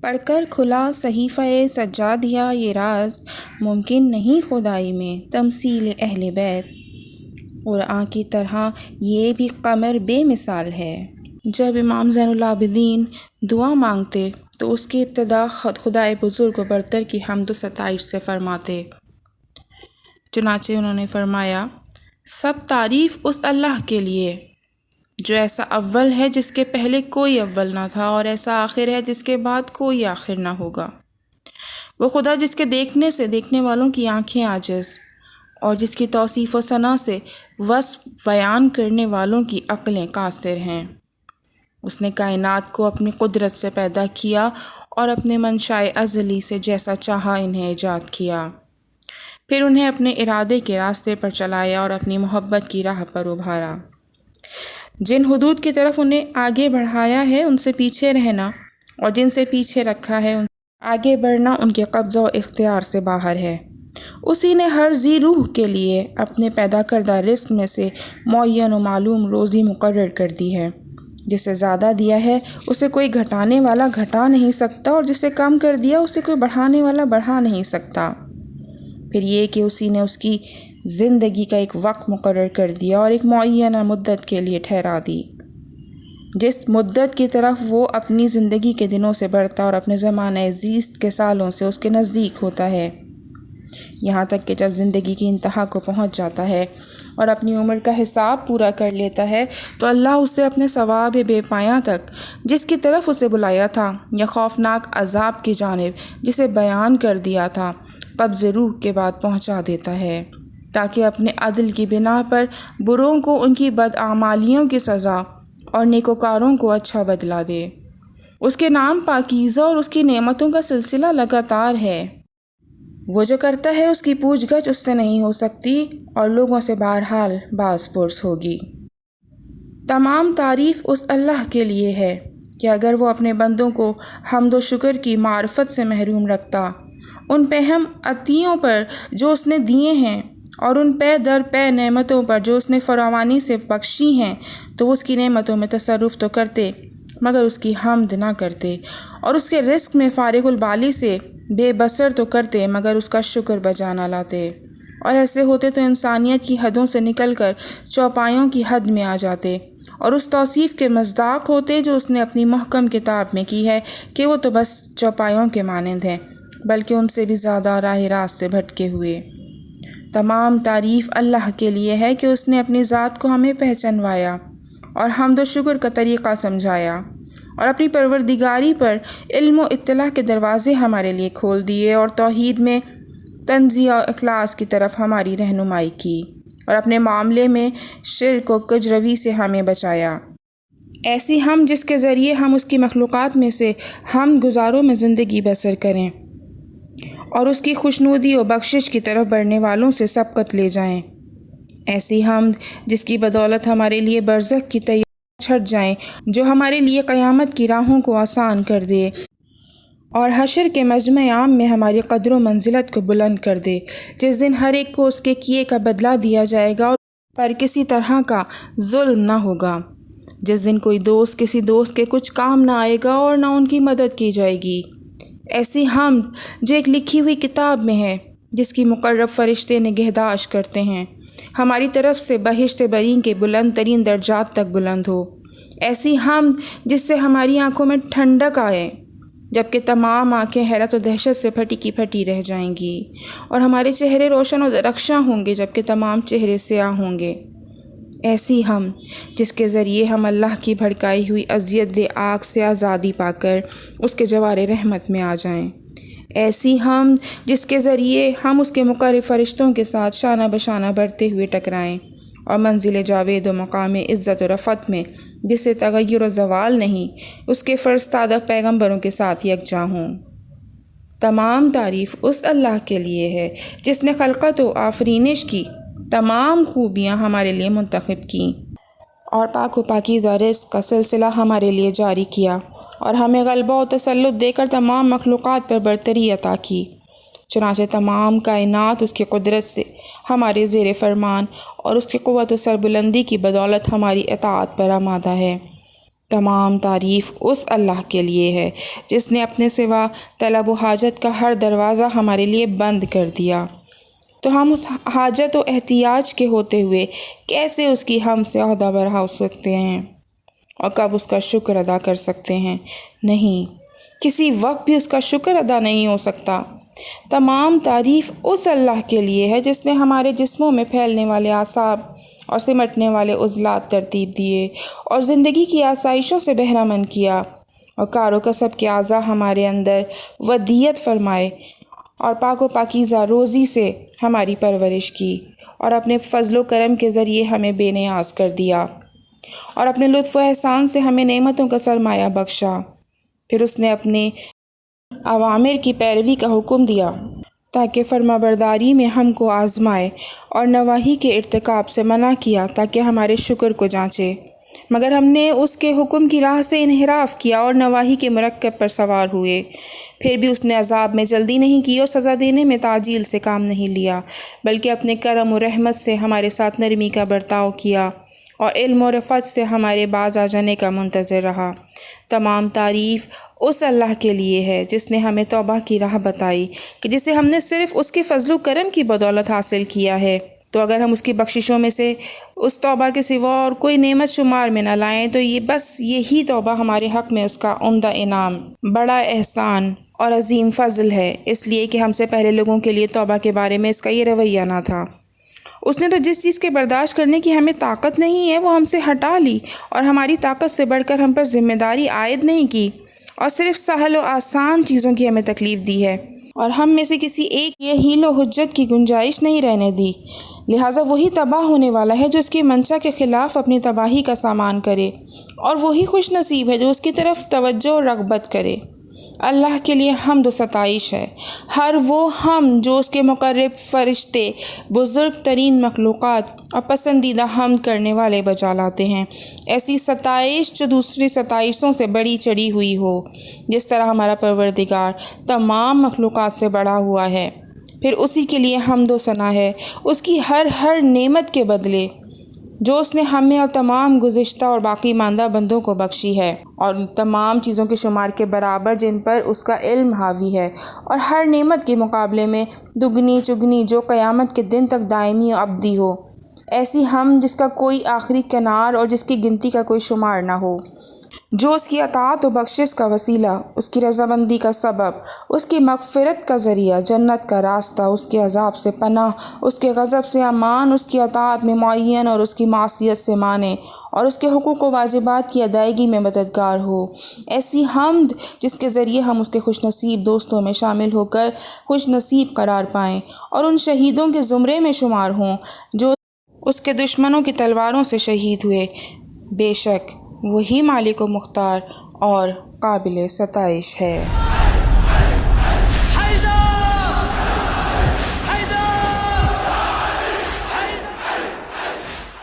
پڑھ کر کھلا صحیفہ سجادیہ یہ راز، ممکن نہیں خدائی میں تمثیل اہل بیت۔ قرآن کی طرح یہ بھی قمر بے مثال ہے۔ جب امام زین العابدین دعا مانگتے تو اس کی ابتدا خدائے بزرگ و برتر کی حمد و ستائش سے فرماتے۔ چنانچہ انہوں نے فرمایا، سب تعریف اس اللہ کے لیے جو ایسا اول ہے جس کے پہلے کوئی اول نہ تھا، اور ایسا آخر ہے جس کے بعد کوئی آخر نہ ہوگا۔ وہ خدا جس کے دیکھنے سے دیکھنے والوں کی آنکھیں عاجز، اور جس کی توصیف و ثنا سے وصف بیان کرنے والوں کی عقلیں قاصر ہیں۔ اس نے کائنات کو اپنی قدرت سے پیدا کیا اور اپنے منشائے ازلی سے جیسا چاہا انہیں ایجاد کیا، پھر انہیں اپنے ارادے کے راستے پر چلایا اور اپنی محبت کی راہ پر ابھارا۔ جن حدود کی طرف انہیں آگے بڑھایا ہے ان سے پیچھے رہنا، اور جن سے پیچھے رکھا ہے ان آگے بڑھنا ان کے قبضہ و اختیار سے باہر ہے۔ اسی نے ہر ذی روح کے لیے اپنے پیدا کردہ رزق میں سے معین و معلوم روزی مقرر کر دی ہے۔ جسے زیادہ دیا ہے اسے کوئی گھٹانے والا گھٹا نہیں سکتا، اور جسے کم کر دیا اسے کوئی بڑھانے والا بڑھا نہیں سکتا۔ پھر یہ کہ اسی نے اس کی زندگی کا ایک وقت مقرر کر دیا اور ایک معینہ مدت کے لیے ٹھہرا دی، جس مدت کی طرف وہ اپنی زندگی کے دنوں سے بڑھتا اور اپنے زمانہ زیست کے سالوں سے اس کے نزدیک ہوتا ہے، یہاں تک کہ جب زندگی کی انتہا کو پہنچ جاتا ہے اور اپنی عمر کا حساب پورا کر لیتا ہے تو اللہ اسے اپنے ثواب بے پایاں تک جس کی طرف اسے بلایا تھا، یا خوفناک عذاب کی جانب جسے بیان کر دیا تھا، قبض روح کے بعد پہنچا دیتا ہے، تاکہ اپنے عدل کی بنا پر بروں کو ان کی بدعمالیوں کی سزا اور نیکوکاروں کو اچھا بدلہ دے۔ اس کے نام پاکیزہ اور اس کی نعمتوں کا سلسلہ لگاتار ہے۔ وہ جو کرتا ہے اس کی پوچھ گچھ اس سے نہیں ہو سکتی، اور لوگوں سے بہرحال باز پرس ہوگی۔ تمام تعریف اس اللہ کے لیے ہے کہ اگر وہ اپنے بندوں کو حمد و شکر کی معرفت سے محروم رکھتا، ان پہم عطیوں پر جو اس نے دیے ہیں اور ان پے در پے نعمتوں پر جو اس نے فراوانی سے بخشی ہیں، تو اس کی نعمتوں میں تصرف تو کرتے مگر اس کی حمد نہ کرتے، اور اس کے رزق میں فارغ البالی سے بے بسر تو کرتے مگر اس کا شکر بجا نہ لاتے، اور ایسے ہوتے تو انسانیت کی حدوں سے نکل کر چوپایوں کی حد میں آ جاتے، اور اس توصیف کے مصداق ہوتے جو اس نے اپنی محکم کتاب میں کی ہے کہ وہ تو بس چوپایوں کے مانند ہیں، بلکہ ان سے بھی زیادہ راہ راست سے بھٹکے ہوئے۔ تمام تعریف اللہ کے لیے ہے کہ اس نے اپنی ذات کو ہمیں پہچنوایا اور حمد و شکر کا طریقہ سمجھایا، اور اپنی پروردگاری پر علم و اطلاع کے دروازے ہمارے لیے کھول دیے، اور توحید میں تنزیہ و اخلاص کی طرف ہماری رہنمائی کی، اور اپنے معاملے میں شرک و کجروی سے ہمیں بچایا۔ ایسی ہم جس کے ذریعے ہم اس کی مخلوقات میں سے حمد گزاروں میں زندگی بسر کریں، اور اس کی خوشنودی و بخشش کی طرف بڑھنے والوں سے سبقت لے جائیں۔ ایسی حمد جس کی بدولت ہمارے لیے برزخ کی تیاری چھٹ جائیں، جو ہمارے لیے قیامت کی راہوں کو آسان کر دے اور حشر کے مجمع عام میں ہماری قدر و منزلت کو بلند کر دے، جس دن ہر ایک کو اس کے کیے کا بدلہ دیا جائے گا اور پر کسی طرح کا ظلم نہ ہوگا، جس دن کوئی دوست کسی دوست کے کچھ کام نہ آئے گا اور نہ ان کی مدد کی جائے گی۔ ایسی حمد جو ایک لکھی ہوئی کتاب میں ہے، جس کی مقرب فرشتے نگہداشت کرتے ہیں، ہماری طرف سے بہشت برین کے بلند ترین درجات تک بلند ہو۔ ایسی حمد جس سے ہماری آنکھوں میں ٹھنڈک آئے، جبکہ تمام آنکھیں حیرت و دہشت سے پھٹی کی پھٹی رہ جائیں گی، اور ہمارے چہرے روشن و درخشاں ہوں گے جبکہ تمام چہرے سیاہ ہوں گے۔ ایسی ہم جس کے ذریعے ہم اللہ کی بھڑکائی ہوئی اذیت دہ آگ سے آزادی پا کر اس کے جوار رحمت میں آ جائیں۔ ایسی ہم جس کے ذریعے ہم اس کے مقرب فرشتوں کے ساتھ شانہ بشانہ بڑھتے ہوئے ٹکرائیں، اور منزل جاوید و مقام عزت و رفعت میں جس سے تغیر و زوال نہیں، اس کے فرستادہ پیغمبروں کے ساتھ یکجاں ہوں۔ تمام تعریف اس اللہ کے لیے ہے جس نے خلقت و آفرینش کی تمام خوبیاں ہمارے لیے منتخب کیں، اور پاک و پاکیزہ رزق کا سلسلہ ہمارے لیے جاری کیا، اور ہمیں غلبہ و تسلط دے کر تمام مخلوقات پر برتری عطا کی۔ چنانچہ تمام کائنات اس کی قدرت سے ہمارے زیر فرمان اور اس کی قوت و سربلندی کی بدولت ہماری اطاعت پر آمادہ ہے۔ تمام تعریف اس اللہ کے لیے ہے جس نے اپنے سوا طلب و حاجت کا ہر دروازہ ہمارے لیے بند کر دیا، تو ہم اس حاجت و احتیاج کے ہوتے ہوئے کیسے اس کی ہم سے عہدہ برہا ہو سکتے ہیں اور کب اس کا شکر ادا کر سکتے ہیں؟ نہیں، کسی وقت بھی اس کا شکر ادا نہیں ہو سکتا۔ تمام تعریف اس اللہ کے لیے ہے جس نے ہمارے جسموں میں پھیلنے والے اعصاب اور سمٹنے والے عضلات ترتیب دیے اور زندگی کی آسائشوں سے بہرہ مند کیا، اور کار و کسب کے اعضاء ہمارے اندر ودیت فرمائے اور پاک و پاکیزہ روزی سے ہماری پرورش کی، اور اپنے فضل و کرم کے ذریعے ہمیں بے نیاز کر دیا، اور اپنے لطف و احسان سے ہمیں نعمتوں کا سرمایہ بخشا۔ پھر اس نے اپنے اوامر کی پیروی کا حکم دیا تاکہ فرما برداری میں ہم کو آزمائے، اور نواہی کے ارتکاب سے منع کیا تاکہ ہمارے شکر کو جانچے۔ مگر ہم نے اس کے حکم کی راہ سے انحراف کیا اور نواہی کے مرکب پر سوار ہوئے۔ پھر بھی اس نے عذاب میں جلدی نہیں کی اور سزا دینے میں تعجیل سے کام نہیں لیا، بلکہ اپنے کرم و رحمت سے ہمارے ساتھ نرمی کا برتاؤ کیا اور علم و رفعت سے ہمارے باز آ جانے کا منتظر رہا۔ تمام تعریف اس اللہ کے لیے ہے جس نے ہمیں توبہ کی راہ بتائی کہ جسے ہم نے صرف اس کے فضل و کرم کی بدولت حاصل کیا ہے، تو اگر ہم اس کی بخششوں میں سے اس توبہ کے سوا اور کوئی نعمت شمار میں نہ لائیں تو یہی توبہ ہمارے حق میں اس کا عمدہ انعام، بڑا احسان اور عظیم فضل ہے، اس لیے کہ ہم سے پہلے لوگوں کے لیے توبہ کے بارے میں اس کا یہ رویہ نہ تھا۔ اس نے تو جس چیز کے برداشت کرنے کی ہمیں طاقت نہیں ہے وہ ہم سے ہٹا لی، اور ہماری طاقت سے بڑھ کر ہم پر ذمہ داری عائد نہیں کی، اور صرف سہل و آسان چیزوں کی ہمیں تکلیف دی ہے، اور ہم میں سے کسی ایک یہ حیل و حجت کی گنجائش نہیں رہنے دی۔ لہٰذا وہی تباہ ہونے والا ہے جو اس کی منشا کے خلاف اپنی تباہی کا سامان کرے، اور وہی خوش نصیب ہے جو اس کی طرف توجہ اور رغبت کرے۔ اللہ کے لیے حمد و ستائش ہے، ہر وہ حمد جو اس کے مقرب فرشتے، بزرگ ترین مخلوقات اور پسندیدہ حمد کرنے والے بجا لاتے ہیں، ایسی ستائش جو دوسری ستائشوں سے بڑی چڑھی ہوئی ہو، جس طرح ہمارا پروردگار تمام مخلوقات سے بڑا ہوا ہے۔ پھر اسی کے لیے حمد و ثنا ہے، اس کی ہر نعمت کے بدلے جو اس نے ہمیں اور تمام گزشتہ اور باقی ماندہ بندوں کو بخشی ہے، اور تمام چیزوں کے شمار کے برابر جن پر اس کا علم حاوی ہے، اور ہر نعمت کے مقابلے میں دگنی چگنی جو قیامت کے دن تک دائمی و ابدی ہو، ایسی ہم جس کا کوئی آخری کنار اور جس کی گنتی کا کوئی شمار نہ ہو، جو اس کی اطاعت و بخشش کا وسیلہ، اس کی رضامندی کا سبب، اس کی مغفرت کا ذریعہ، جنت کا راستہ، اس کے عذاب سے پناہ، اس کے غضب سے امان، اس کی اطاعت میں معین اور اس کی معصیت سے مانے، اور اس کے حقوق و واجبات کی ادائیگی میں مددگار ہو، ایسی حمد جس کے ذریعے ہم اس کے خوش نصیب دوستوں میں شامل ہو کر خوش نصیب قرار پائیں اور ان شہیدوں کے زمرے میں شمار ہوں جو اس کے دشمنوں کی تلواروں سے شہید ہوئے۔ بے شک وہی مالک و مختار اور قابل ستائش ہے۔